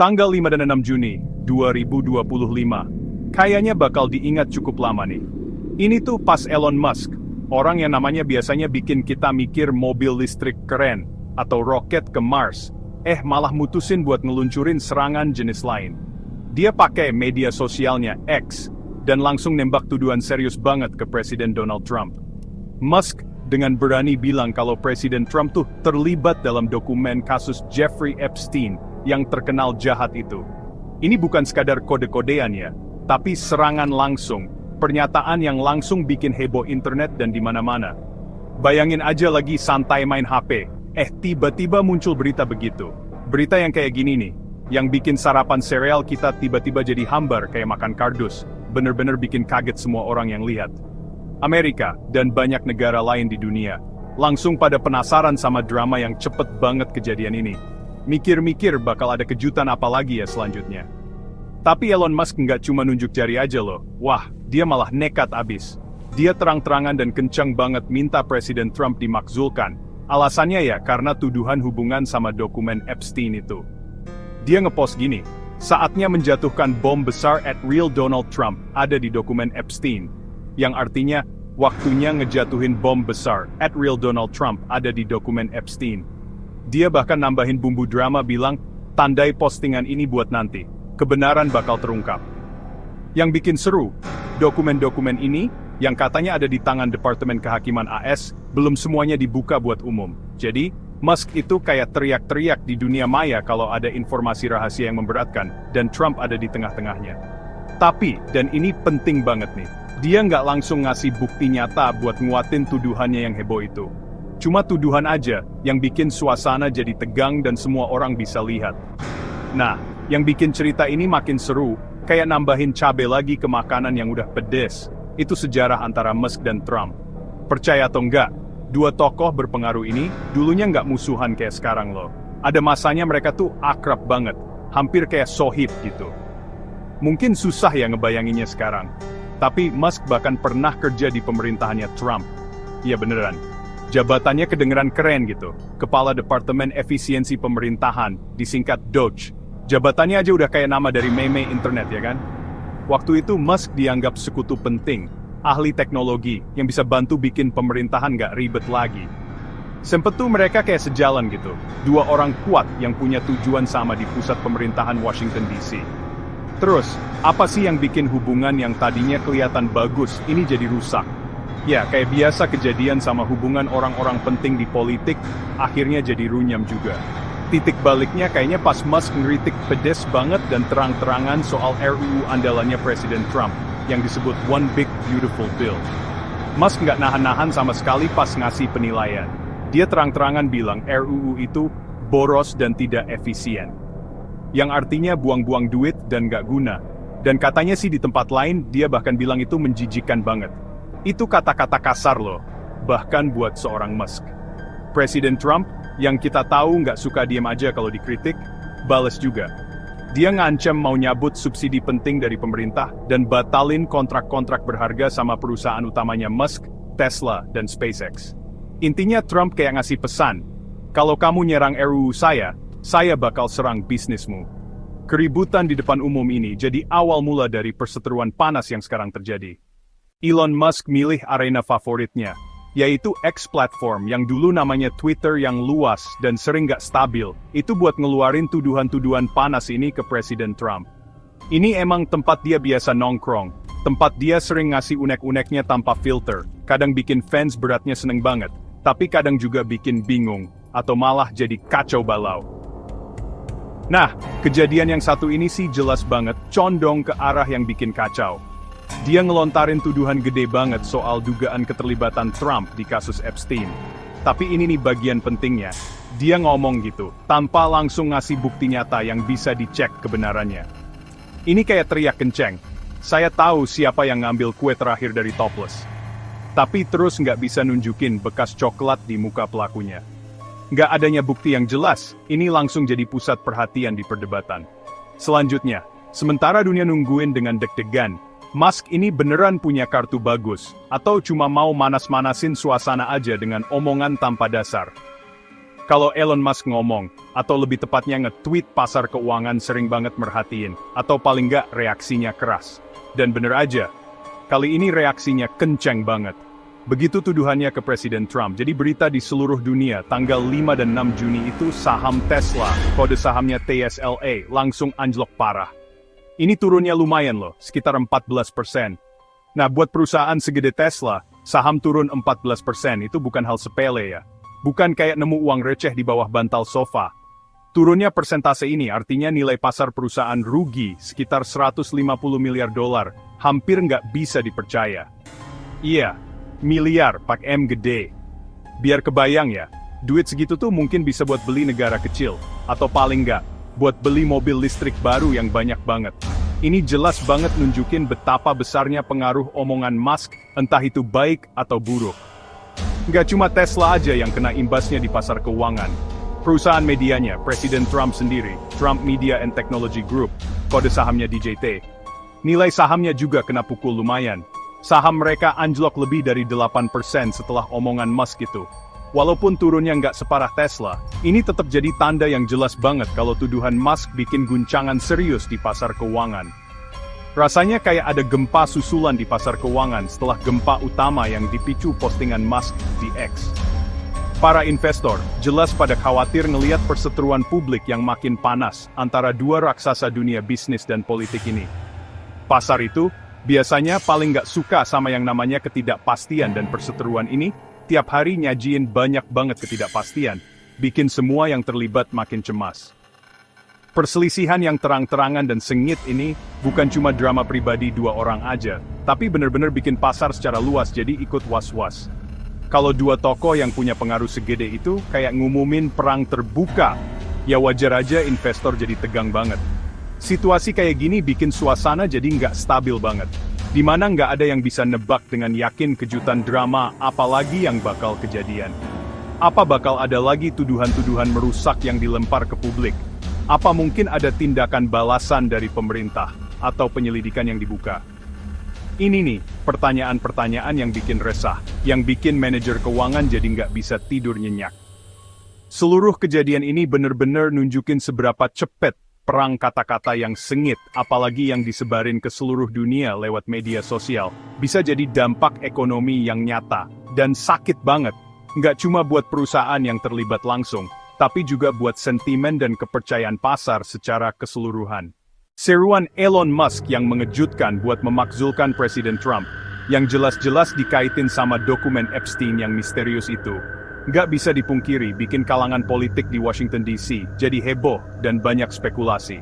Tanggal 5 dan 6 Juni 2025. Kayaknya bakal diingat cukup lama nih. Ini tuh pas Elon Musk, orang yang namanya biasanya bikin kita mikir mobil listrik keren, atau roket ke Mars, malah mutusin buat ngeluncurin serangan jenis lain. Dia pakai media sosialnya X, dan langsung nembak tuduhan serius banget ke Presiden Donald Trump. Musk dengan berani bilang kalau Presiden Trump tuh terlibat dalam dokumen kasus Jeffrey Epstein yang terkenal jahat itu. Ini bukan sekadar kode-kodean ya, tapi serangan langsung, pernyataan yang langsung bikin heboh internet dan di mana-mana. Bayangin aja lagi santai main HP, tiba-tiba muncul berita begitu. Berita yang kayak gini nih, yang bikin sarapan sereal kita tiba-tiba jadi hambar kayak makan kardus, bener-bener bikin kaget semua orang yang lihat. Amerika dan banyak negara lain di dunia langsung pada penasaran sama drama yang cepet banget kejadian ini. Mikir-mikir bakal ada kejutan apa lagi ya selanjutnya. Tapi Elon Musk nggak cuma nunjuk jari aja loh. Wah, dia malah nekat abis. Dia terang-terangan dan kencang banget minta Presiden Trump dimakzulkan. Alasannya ya karena tuduhan hubungan sama dokumen Epstein itu. Dia ngepost gini, saatnya menjatuhkan bom besar at real Donald Trump ada di dokumen Epstein. Yang artinya, waktunya ngejatuhin bom besar at real Donald Trump ada di dokumen Epstein. Dia bahkan nambahin bumbu drama bilang, tandai postingan ini buat nanti, kebenaran bakal terungkap. Yang bikin seru, dokumen-dokumen ini, yang katanya ada di tangan Departemen Kehakiman AS, belum semuanya dibuka buat umum. Jadi, Musk itu kayak teriak-teriak di dunia maya kalau ada informasi rahasia yang memberatkan, dan Trump ada di tengah-tengahnya. Tapi, dan ini penting banget nih, dia nggak langsung ngasih bukti nyata buat nguatin tuduhannya yang heboh itu. Cuma tuduhan aja, yang bikin suasana jadi tegang dan semua orang bisa lihat. Nah, yang bikin cerita ini makin seru, kayak nambahin cabai lagi ke makanan yang udah pedes. Itu sejarah antara Musk dan Trump. Percaya atau enggak, dua tokoh berpengaruh ini, dulunya nggak musuhan kayak sekarang loh. Ada masanya mereka tuh akrab banget, hampir kayak sohib gitu. Mungkin susah ya ngebayanginnya sekarang. Tapi Musk bahkan pernah kerja di pemerintahannya Trump. Iya beneran. Jabatannya kedengeran keren gitu. Kepala Departemen Efisiensi Pemerintahan, disingkat DOGE. Jabatannya aja udah kayak nama dari meme internet ya kan? Waktu itu Musk dianggap sekutu penting, ahli teknologi, yang bisa bantu bikin pemerintahan nggak ribet lagi. Sempet tuh mereka kayak sejalan gitu. Dua orang kuat yang punya tujuan sama di pusat pemerintahan Washington DC. Terus, apa sih yang bikin hubungan yang tadinya kelihatan bagus, ini jadi rusak? Ya, kayak biasa kejadian sama hubungan orang-orang penting di politik, akhirnya jadi runyam juga. Titik baliknya kayaknya pas Musk ngeritik pedes banget dan terang-terangan soal RUU andalannya Presiden Trump, yang disebut One Big Beautiful Bill. Musk nggak nahan-nahan sama sekali pas ngasih penilaian. Dia terang-terangan bilang RUU itu boros dan tidak efisien. Yang artinya buang-buang duit dan nggak guna. Dan katanya sih di tempat lain, dia bahkan bilang itu menjijikan banget. Itu kata-kata kasar loh, bahkan buat seorang Musk. Presiden Trump, yang kita tahu nggak suka diam aja kalau dikritik, bales juga. Dia ngancam mau nyabut subsidi penting dari pemerintah dan batalin kontrak-kontrak berharga sama perusahaan utamanya Musk, Tesla, dan SpaceX. Intinya Trump kayak ngasih pesan, kalau kamu nyerang RUU saya bakal serang bisnismu. Keributan di depan umum ini jadi awal mula dari perseteruan panas yang sekarang terjadi. Elon Musk milih arena favoritnya, yaitu X platform yang dulu namanya Twitter yang luas dan sering gak stabil, itu buat ngeluarin tuduhan-tuduhan panas ini ke Presiden Trump. Ini emang tempat dia biasa nongkrong, tempat dia sering ngasih unek-uneknya tanpa filter, kadang bikin fans beratnya seneng banget, tapi kadang juga bikin bingung, atau malah jadi kacau balau. Nah, kejadian yang satu ini sih jelas banget condong ke arah yang bikin kacau. Dia ngelontarin tuduhan gede banget soal dugaan keterlibatan Trump di kasus Epstein. Tapi ini nih bagian pentingnya. Dia ngomong gitu, tanpa langsung ngasih bukti nyata yang bisa dicek kebenarannya. Ini kayak teriak kenceng. Saya tahu siapa yang ngambil kue terakhir dari Topless. Tapi terus nggak bisa nunjukin bekas coklat di muka pelakunya. Nggak adanya bukti yang jelas, ini langsung jadi pusat perhatian di perdebatan. Selanjutnya, sementara dunia nungguin dengan deg-degan, Musk ini beneran punya kartu bagus, atau cuma mau manas-manasin suasana aja dengan omongan tanpa dasar? Kalau Elon Musk ngomong, atau lebih tepatnya nge-tweet, pasar keuangan sering banget merhatiin, atau paling nggak reaksinya keras. Dan bener aja, kali ini reaksinya kenceng banget. Begitu tuduhannya ke Presiden Trump, jadi berita di seluruh dunia, tanggal 5 dan 6 Juni itu saham Tesla, kode sahamnya TSLA, langsung anjlok parah. Ini turunnya lumayan loh, sekitar 14%. Nah, buat perusahaan segede Tesla, saham turun 14% itu bukan hal sepele ya. Bukan kayak nemu uang receh di bawah bantal sofa. Turunnya persentase ini artinya nilai pasar perusahaan rugi sekitar 150 miliar dolar, hampir nggak bisa dipercaya. Iya, miliar, pak M gede. Biar kebayang ya, duit segitu tuh mungkin bisa buat beli negara kecil, atau paling nggak, buat beli mobil listrik baru yang banyak banget. Ini jelas banget nunjukin betapa besarnya pengaruh omongan Musk, entah itu baik atau buruk. Nggak cuma Tesla aja yang kena imbasnya di pasar keuangan. Perusahaan medianya, Presiden Trump sendiri, Trump Media and Technology Group, kode sahamnya DJT. Nilai sahamnya juga kena pukul lumayan. Saham mereka anjlok lebih dari 8% setelah omongan Musk itu. Walaupun turunnya nggak separah Tesla, ini tetap jadi tanda yang jelas banget kalau tuduhan Musk bikin guncangan serius di pasar keuangan. Rasanya kayak ada gempa susulan di pasar keuangan setelah gempa utama yang dipicu postingan Musk di X. Para investor jelas pada khawatir ngelihat perseteruan publik yang makin panas antara dua raksasa dunia bisnis dan politik ini. Pasar itu biasanya paling nggak suka sama yang namanya ketidakpastian, dan perseteruan ini tiap hari nyajiin banyak banget ketidakpastian, bikin semua yang terlibat makin cemas. Perselisihan yang terang-terangan dan sengit ini bukan cuma drama pribadi dua orang aja, tapi bener-bener bikin pasar secara luas jadi ikut was-was. Kalau dua tokoh yang punya pengaruh segede itu kayak ngumumin perang terbuka, ya wajar aja investor jadi tegang banget. Situasi kayak gini bikin suasana jadi nggak stabil banget, dimana nggak ada yang bisa nebak dengan yakin kejutan drama apalagi yang bakal kejadian. Apa bakal ada lagi tuduhan-tuduhan merusak yang dilempar ke publik? Apa mungkin ada tindakan balasan dari pemerintah, atau penyelidikan yang dibuka? Ini nih, pertanyaan-pertanyaan yang bikin resah, yang bikin manajer keuangan jadi nggak bisa tidur nyenyak. Seluruh kejadian ini bener-bener nunjukin seberapa cepet perang kata-kata yang sengit, apalagi yang disebarin ke seluruh dunia lewat media sosial, bisa jadi dampak ekonomi yang nyata, dan sakit banget. Nggak cuma buat perusahaan yang terlibat langsung, tapi juga buat sentimen dan kepercayaan pasar secara keseluruhan. Seruan Elon Musk yang mengejutkan buat memakzulkan Presiden Trump, yang jelas-jelas dikaitin sama dokumen Epstein yang misterius itu, nggak bisa dipungkiri bikin kalangan politik di Washington DC jadi heboh dan banyak spekulasi.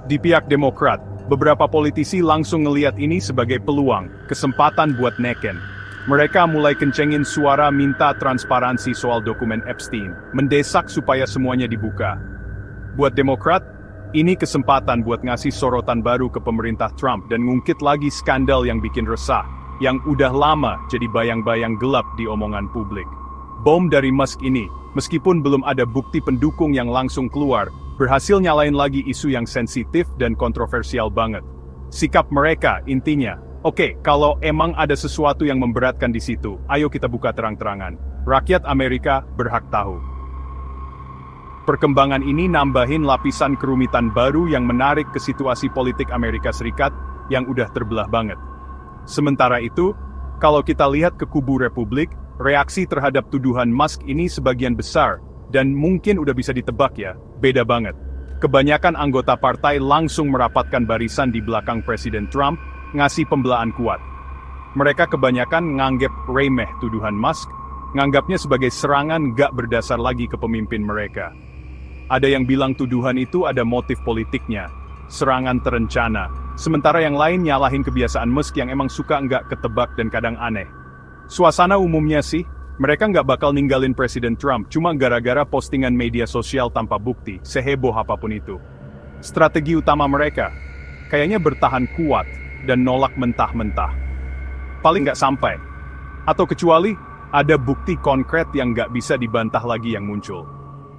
Di pihak Demokrat, beberapa politisi langsung ngelihat ini sebagai peluang, kesempatan buat neken. Mereka mulai kencengin suara minta transparansi soal dokumen Epstein, mendesak supaya semuanya dibuka. Buat Demokrat, ini kesempatan buat ngasih sorotan baru ke pemerintah Trump dan ngungkit lagi skandal yang bikin resah, yang udah lama jadi bayang-bayang gelap di omongan publik. Bom dari Musk ini, meskipun belum ada bukti pendukung yang langsung keluar, berhasil nyalain lagi isu yang sensitif dan kontroversial banget. Sikap mereka intinya, oke, kalau emang ada sesuatu yang memberatkan di situ, ayo kita buka terang-terangan. Rakyat Amerika berhak tahu. Perkembangan ini nambahin lapisan kerumitan baru yang menarik ke situasi politik Amerika Serikat yang udah terbelah banget. Sementara itu, kalau kita lihat ke kubu Republik, reaksi terhadap tuduhan Musk ini sebagian besar, dan mungkin udah bisa ditebak ya, beda banget. Kebanyakan anggota partai langsung merapatkan barisan di belakang Presiden Trump, ngasih pembelaan kuat. Mereka kebanyakan nganggep remeh tuduhan Musk, nganggapnya sebagai serangan gak berdasar lagi ke pemimpin mereka. Ada yang bilang tuduhan itu ada motif politiknya, serangan terencana, sementara yang lain nyalahin kebiasaan Musk yang emang suka nggak ketebak dan kadang aneh. Suasana umumnya sih, mereka nggak bakal ninggalin Presiden Trump cuma gara-gara postingan media sosial tanpa bukti, seheboh apapun itu. Strategi utama mereka, kayaknya bertahan kuat dan nolak mentah-mentah. Paling nggak sampai. Atau kecuali, ada bukti konkret yang nggak bisa dibantah lagi yang muncul.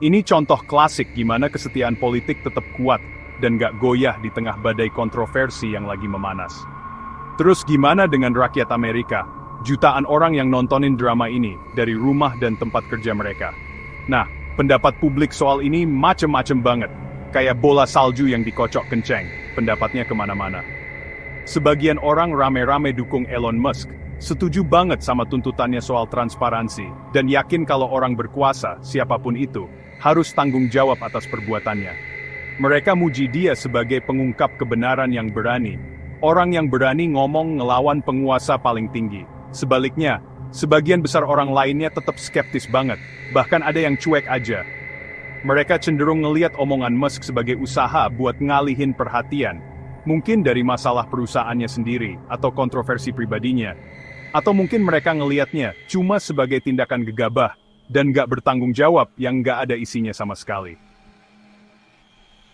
Ini contoh klasik gimana kesetiaan politik tetap kuat dan nggak goyah di tengah badai kontroversi yang lagi memanas. Terus gimana dengan rakyat Amerika? Jutaan orang yang nontonin drama ini dari rumah dan tempat kerja mereka. Nah, Pendapat publik soal ini macem-macem banget. Kayak bola salju yang dikocok kenceng, pendapatnya kemana-mana. Sebagian orang rame-rame dukung Elon Musk, setuju banget sama tuntutannya soal transparansi, dan yakin kalau orang berkuasa, siapapun itu, harus tanggung jawab atas perbuatannya. Mereka muji dia sebagai pengungkap kebenaran yang berani. Orang yang berani ngomong ngelawan penguasa paling tinggi. Sebaliknya, sebagian besar orang lainnya tetap skeptis banget, bahkan ada yang cuek aja. Mereka cenderung ngelihat omongan Musk sebagai usaha buat ngalihin perhatian. Mungkin dari masalah perusahaannya sendiri, atau kontroversi pribadinya. Atau mungkin mereka ngelihatnya cuma sebagai tindakan gegabah, dan gak bertanggung jawab yang gak ada isinya sama sekali.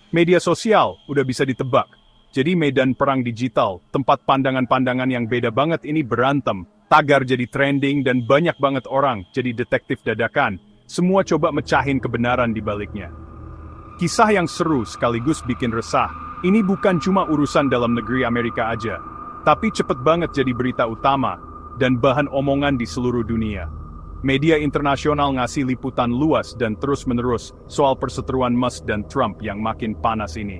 Media sosial udah bisa ditebak. Jadi medan perang digital, tempat pandangan-pandangan yang beda banget ini berantem. Tagar jadi trending dan banyak banget orang jadi detektif dadakan. Semua coba mecahin kebenaran di baliknya. Kisah yang seru sekaligus bikin resah. Ini bukan cuma urusan dalam negeri Amerika aja. Tapi cepet banget jadi berita utama dan bahan omongan di seluruh dunia. Media internasional ngasih liputan luas dan terus-menerus soal perseteruan Musk dan Trump yang makin panas ini.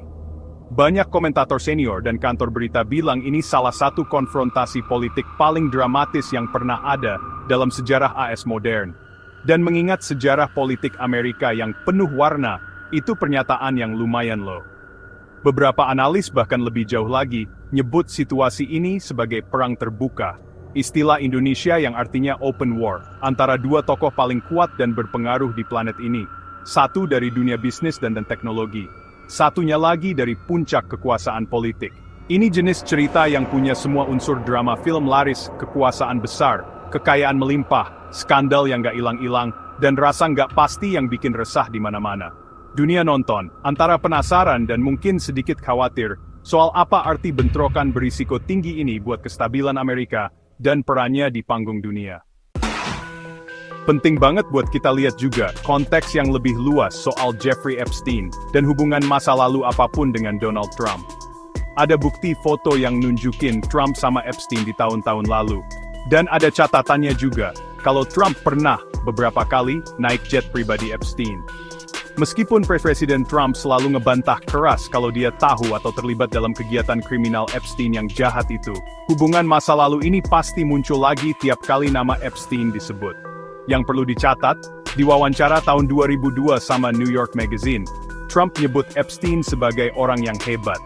Banyak komentator senior dan kantor berita bilang ini salah satu konfrontasi politik paling dramatis yang pernah ada dalam sejarah AS modern. Dan mengingat sejarah politik Amerika yang penuh warna, itu pernyataan yang lumayan loh. Beberapa analis bahkan lebih jauh lagi, nyebut situasi ini sebagai perang terbuka. Istilah Indonesia yang artinya open war, antara dua tokoh paling kuat dan berpengaruh di planet ini. Satu dari dunia bisnis dan teknologi. Satunya lagi dari puncak kekuasaan politik. Ini jenis cerita yang punya semua unsur drama film laris, kekuasaan besar, kekayaan melimpah, skandal yang gak hilang-hilang, dan rasa gak pasti yang bikin resah di mana-mana. Dunia nonton, antara penasaran dan mungkin sedikit khawatir, soal apa arti bentrokan berisiko tinggi ini buat kestabilan Amerika, dan perannya di panggung dunia. Penting banget buat kita lihat juga konteks yang lebih luas soal Jeffrey Epstein dan hubungan masa lalu apapun dengan Donald Trump. Ada bukti foto yang nunjukin Trump sama Epstein di tahun-tahun lalu. Dan ada catatannya juga, kalau Trump pernah beberapa kali naik jet pribadi Epstein. Meskipun Presiden Trump selalu ngebantah keras kalau dia tahu atau terlibat dalam kegiatan kriminal Epstein yang jahat itu, hubungan masa lalu ini pasti muncul lagi tiap kali nama Epstein disebut. Yang perlu dicatat, di wawancara tahun 2002 sama New York Magazine, Trump nyebut Epstein sebagai orang yang hebat.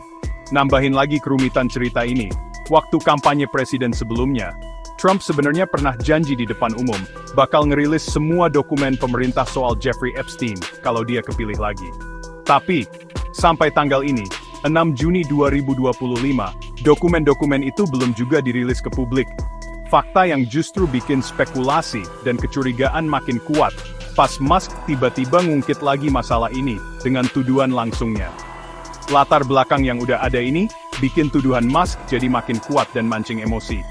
Nambahin lagi kerumitan cerita ini, waktu kampanye presiden sebelumnya, Trump sebenarnya pernah janji di depan umum, bakal ngerilis semua dokumen pemerintah soal Jeffrey Epstein, kalau dia kepilih lagi. Tapi, sampai tanggal ini, 6 Juni 2025, dokumen-dokumen itu belum juga dirilis ke publik. Fakta yang justru bikin spekulasi dan kecurigaan makin kuat, pas Musk tiba-tiba ngungkit lagi masalah ini dengan tuduhan langsungnya. Latar belakang yang udah ada ini, bikin tuduhan Musk jadi makin kuat dan mancing emosi.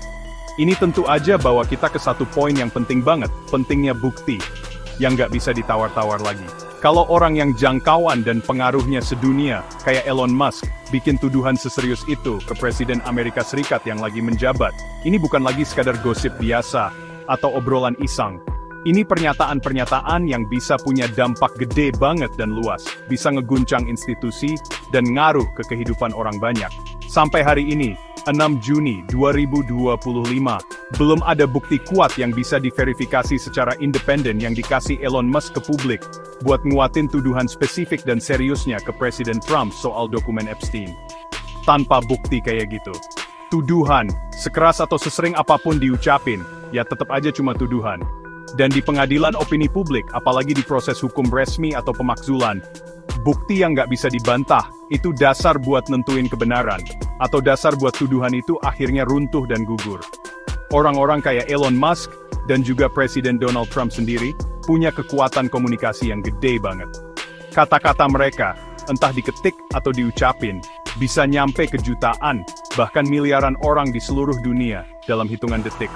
Ini tentu aja bawa kita ke satu poin yang penting banget, pentingnya bukti, yang nggak bisa ditawar-tawar lagi. Kalau orang yang jangkauan dan pengaruhnya sedunia, kayak Elon Musk, bikin tuduhan seserius itu ke Presiden Amerika Serikat yang lagi menjabat, ini bukan lagi sekadar gosip biasa, atau obrolan iseng. Ini pernyataan-pernyataan yang bisa punya dampak gede banget dan luas, bisa ngeguncang institusi, dan ngaruh ke kehidupan orang banyak. Sampai hari ini, 6 Juni 2025, belum ada bukti kuat yang bisa diverifikasi secara independen yang dikasih Elon Musk ke publik, buat nguatin tuduhan spesifik dan seriusnya ke Presiden Trump soal dokumen Epstein. Tanpa bukti kayak gitu. Tuduhan, sekeras atau sesering apapun diucapin, ya tetap aja cuma tuduhan. Dan di pengadilan opini publik, apalagi di proses hukum resmi atau pemakzulan, bukti yang nggak bisa dibantah, itu dasar buat nentuin kebenaran, atau dasar buat tuduhan itu akhirnya runtuh dan gugur. Orang-orang kayak Elon Musk, dan juga Presiden Donald Trump sendiri, punya kekuatan komunikasi yang gede banget. Kata-kata mereka, entah diketik atau diucapin, bisa nyampe ke jutaan, bahkan miliaran orang di seluruh dunia, dalam hitungan detik.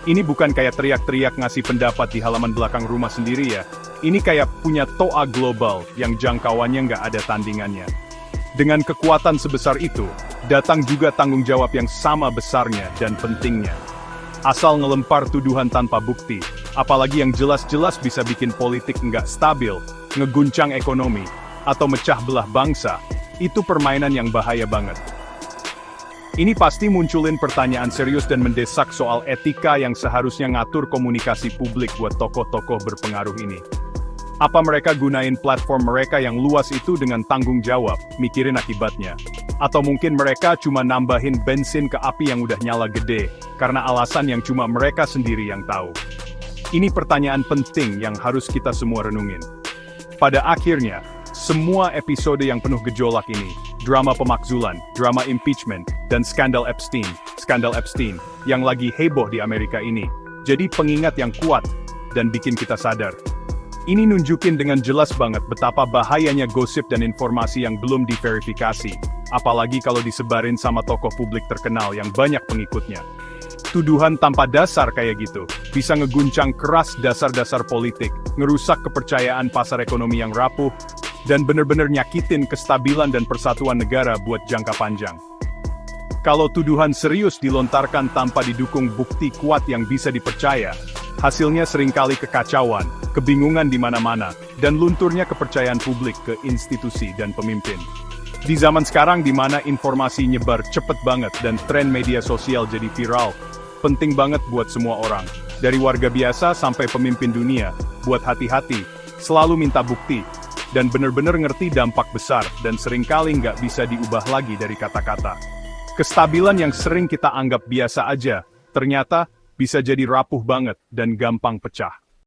Ini bukan kayak teriak-teriak ngasih pendapat di halaman belakang rumah sendiri ya. Ini kayak punya toa global yang jangkauannya nggak ada tandingannya. Dengan kekuatan sebesar itu, datang juga tanggung jawab yang sama besarnya dan pentingnya. Asal ngelempar tuduhan tanpa bukti, Apalagi yang jelas-jelas bisa bikin politik nggak stabil, ngeguncang ekonomi, atau mecah belah bangsa, itu permainan yang bahaya banget. Ini pasti munculin pertanyaan serius dan mendesak soal etika yang seharusnya ngatur komunikasi publik buat tokoh-tokoh berpengaruh ini. Apa mereka gunain platform mereka yang luas itu dengan tanggung jawab, mikirin akibatnya? Atau mungkin mereka cuma nambahin bensin ke api yang udah nyala gede, karena alasan yang cuma mereka sendiri yang tahu? Ini pertanyaan penting yang harus kita semua renungin. Pada akhirnya, semua episode yang penuh gejolak ini, drama pemakzulan, drama impeachment, dan skandal Epstein, yang lagi heboh di Amerika ini, jadi pengingat yang kuat, dan bikin kita sadar. Ini nunjukin dengan jelas banget betapa bahayanya gosip dan informasi yang belum diverifikasi, apalagi kalau disebarin sama tokoh publik terkenal yang banyak pengikutnya. Tuduhan tanpa dasar kayak gitu, bisa ngeguncang keras dasar-dasar politik, ngerusak kepercayaan pasar ekonomi yang rapuh, dan bener-bener nyakitin kestabilan dan persatuan negara buat jangka panjang. Kalau tuduhan serius dilontarkan tanpa didukung bukti kuat yang bisa dipercaya, hasilnya seringkali kekacauan, kebingungan di mana-mana, dan lunturnya kepercayaan publik ke institusi dan pemimpin. Di zaman sekarang di mana informasi nyebar cepet banget dan tren media sosial jadi viral, penting banget buat semua orang, dari warga biasa sampai pemimpin dunia, buat hati-hati, selalu minta bukti, dan bener-bener ngerti dampak besar dan seringkali nggak bisa diubah lagi dari kata-kata. Kestabilan yang sering kita anggap biasa aja, ternyata bisa jadi rapuh banget dan gampang pecah.